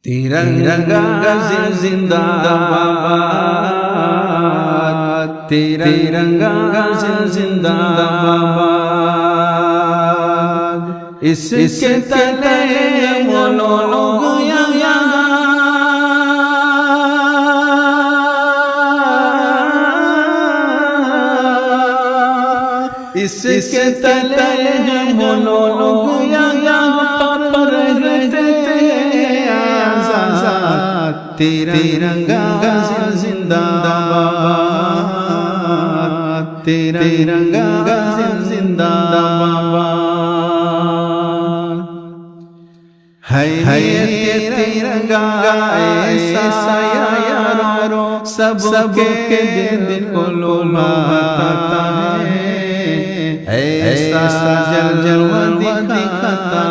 तिरंगा जिंदाबाद, तिरंगा जिंदाबाद। इसके तले मनोलोग इसके तले मनोलोग पर रहते तिरंगा जिंदाबाद, तिरंगा जिंदाबाद। है तिरंगा ऐसा यारो सबके दिल को लुभाता है, ऐसा जलवा दिखाता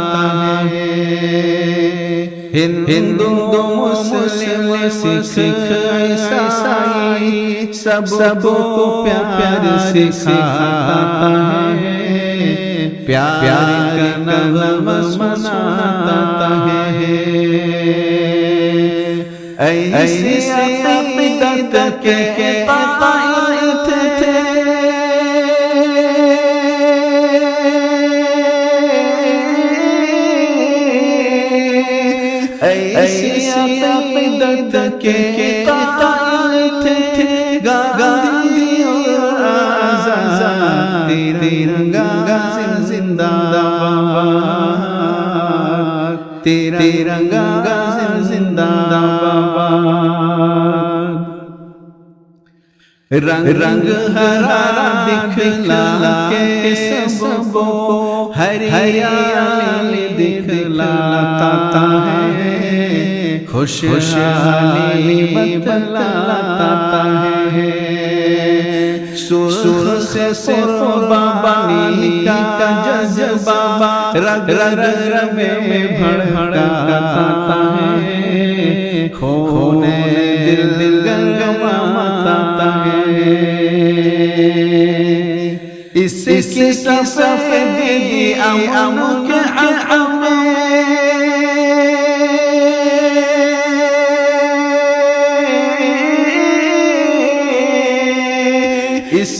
है। हिंदू मुस्लिम सिख ईसाई सबको प्यार सिखाता है, प्यार करना मनाता है। ऐसी अक़ीदत के कायद थे ऐसी अक़ीदत के कायद थे गांधी और आज़ाद। तिरंगा जिंदाबाद, तिरंगा जिंदाबाद। रंग हरा दिखला के सबको हरियाली दिखलाता है, खुशहाली बतलाता है। सुर से सुरबा नीला का जज्बा रग रग में भड़काता है, खूने दिल गंगवाता है। इसकी सफेदी आम के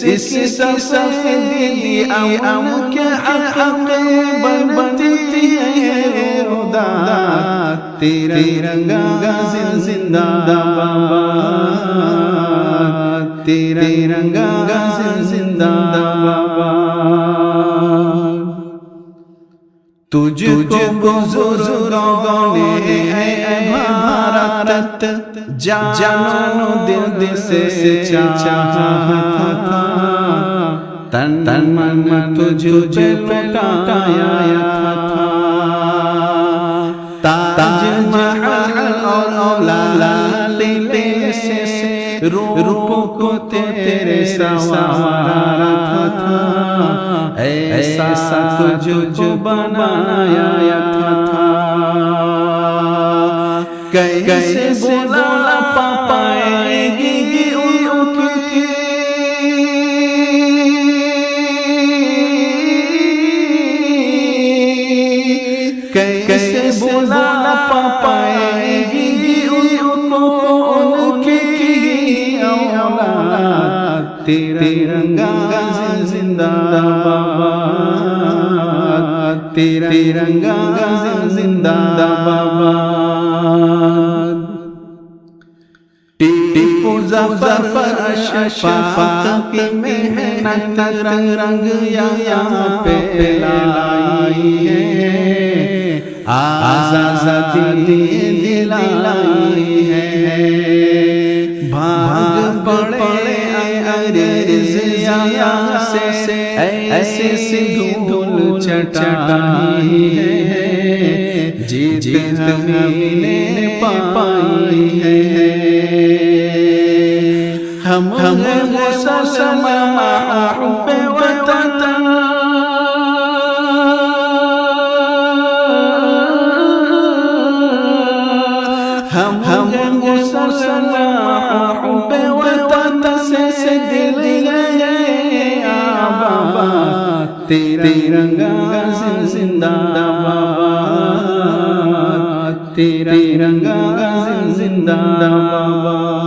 इसकी सफेदी आम के बनती है खुदा। तिरंगा जिंदाबाद, तिरंगा जिंदाबाद। तुझको बुजुर्गों ने भारत जानो दिल से चाहा था, तन मन तुझे लौटाया था। ताजमहल और लाले से रूप को तेरे संवारा था, ऐसा तुझको बनाया था। कैसे बोला पाएगी उनकी कैसे बोला पाएगी उनकी औलाद। तिरंगा जिंदाबाद, तिरंगा जिंदाबाद। टीपू ज़फ़र अशफ़ाक़ की मेहनत रंग यहाँ पे लाई है, आज़ादी दिलाई है। भाग पड़े अंग्रेज़िया से ऐसे धूल चटाई है, जीत हमने पाई है। हम मुसलमान पे वतन हम मुसलमान पे वतन से दिल गए आबाद। तिरंगा जिंदाबाद, तिरंगा जिंदाबाद।